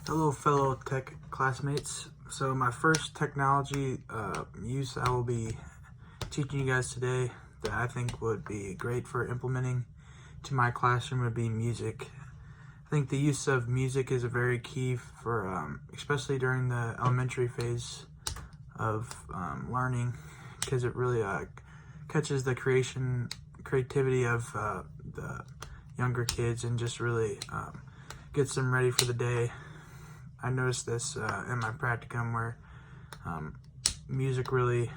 Hello, fellow tech classmates. So my first technology use I will be teaching you guys today that I think would be great for implementing to my classroom would be music. I think the use of music is a very key for, especially during the elementary phase of learning, because it really catches the creativity of the younger kids and just really gets them ready for the day. I noticed this in my practicum where music really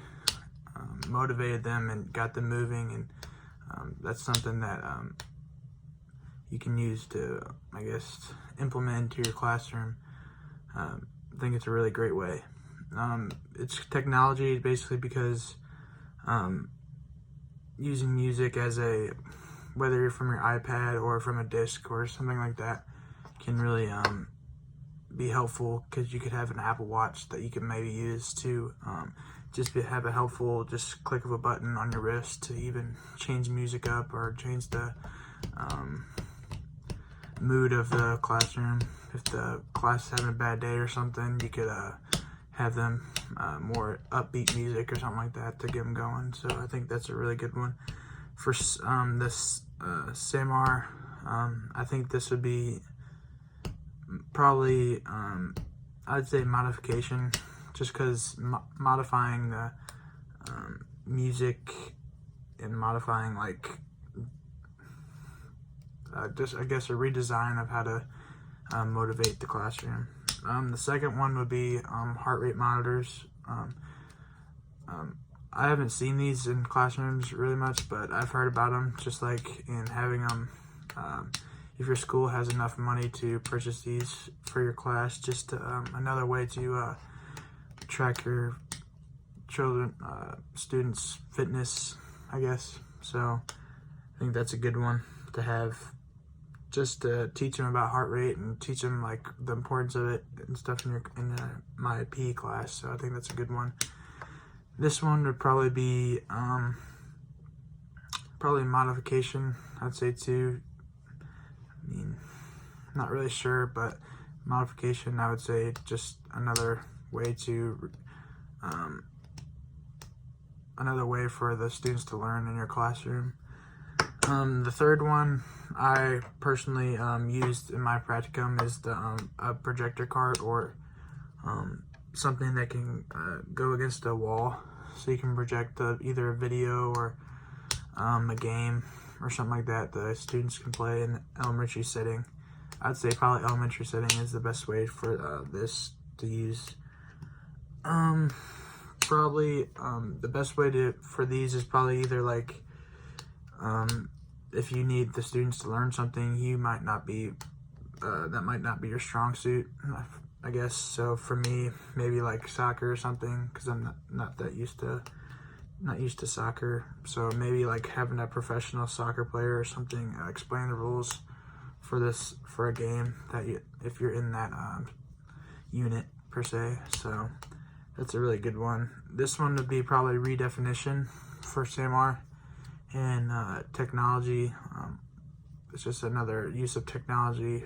motivated them and got them moving, and that's something that you can use to, I guess, implement into your classroom. I think it's a really great way. It's technology basically because using music as whether you're from your iPad or from a disc or something like that, can really be helpful, because you could have an Apple Watch that you can maybe use to have a helpful just click of a button on your wrist to even change music up or change the mood of the classroom. If the class is having a bad day or something, you could have them more upbeat music or something like that to get them going. So I think that's a really good one. For this SAMR, I think this would be probably I'd say modification, just because modifying the music and modifying just I guess a redesign of how to motivate the classroom. The second one would be heart rate monitors. I haven't seen these in classrooms really much, but I've heard about them, just like in having them if your school has enough money to purchase these for your class, just another way to track your students' fitness, I guess. So I think that's a good one to have, just to teach them about heart rate and teach them like the importance of it and stuff in my PE class. So I think that's a good one. This one would probably be probably modification, I'd say too. I mean, not really sure, but modification, I would say just another way for the students to learn in your classroom. The third one I personally used in my practicum is a projector cart, or something that can go against a wall, so you can project either a video or a game or something like that the students can play in the elementary setting. I'd say probably elementary setting is the best way for this to use. Probably the best way for these is probably either if you need the students to learn something, that might not be your strong suit, I guess. So for me, maybe like soccer or something, because I'm not used to soccer. So maybe like having a professional soccer player or something explain the rules for a game if you're in that unit per se. So that's a really good one. This one would be probably redefinition for SAMR and technology. It's just another use of technology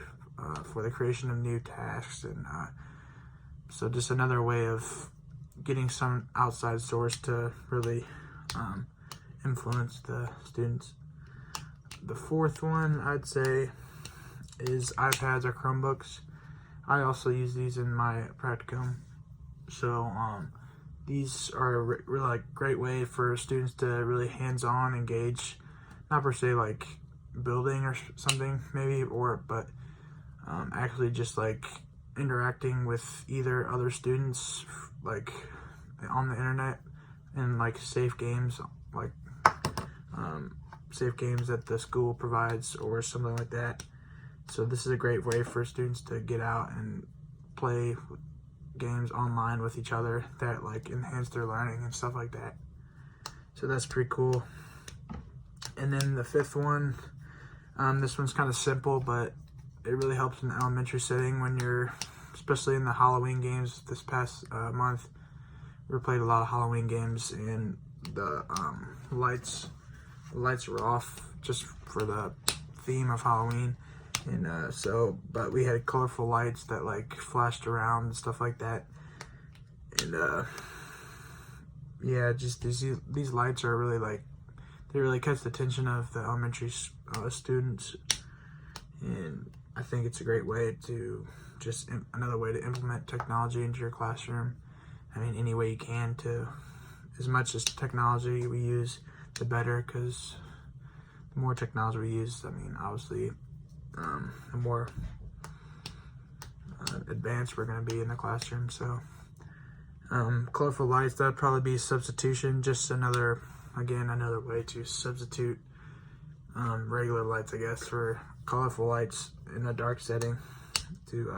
for the creation of new tasks, and so just another way of getting some outside source to really influence the students. The fourth one I'd say is iPads or Chromebooks. I also use these in my practicum. So these are a really great way for students to really hands-on engage, not per se like building or something maybe, but actually just like interacting with either other students like on the internet, and like safe games that the school provides or something like that. So this is a great way for students to get out and play games online with each other that like enhance their learning and stuff like that. So that's pretty cool. And then the fifth one, this one's kind of simple, but it really helps in the elementary setting when especially in the Halloween games. This past month, we played a lot of Halloween games, and the lights were off just for the theme of Halloween. And but we had colorful lights that like flashed around and stuff like that. And yeah, just these lights are really like, they really catch the attention of the elementary students. And I think it's a great way to another way to implement technology into your classroom. I mean, any way you can to, as much as technology we use, the better, because the more technology we use, I mean, obviously, the more advanced we're going to be in the classroom. So, colorful lights, that would probably be substitution, just another way to substitute regular lights, I guess, for colorful lights in a dark setting to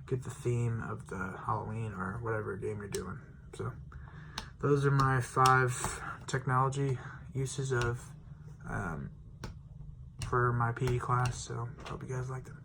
get the theme of the Halloween or whatever game you're doing. So those are my 5 technology uses of for my PE class. So hope you guys liked them.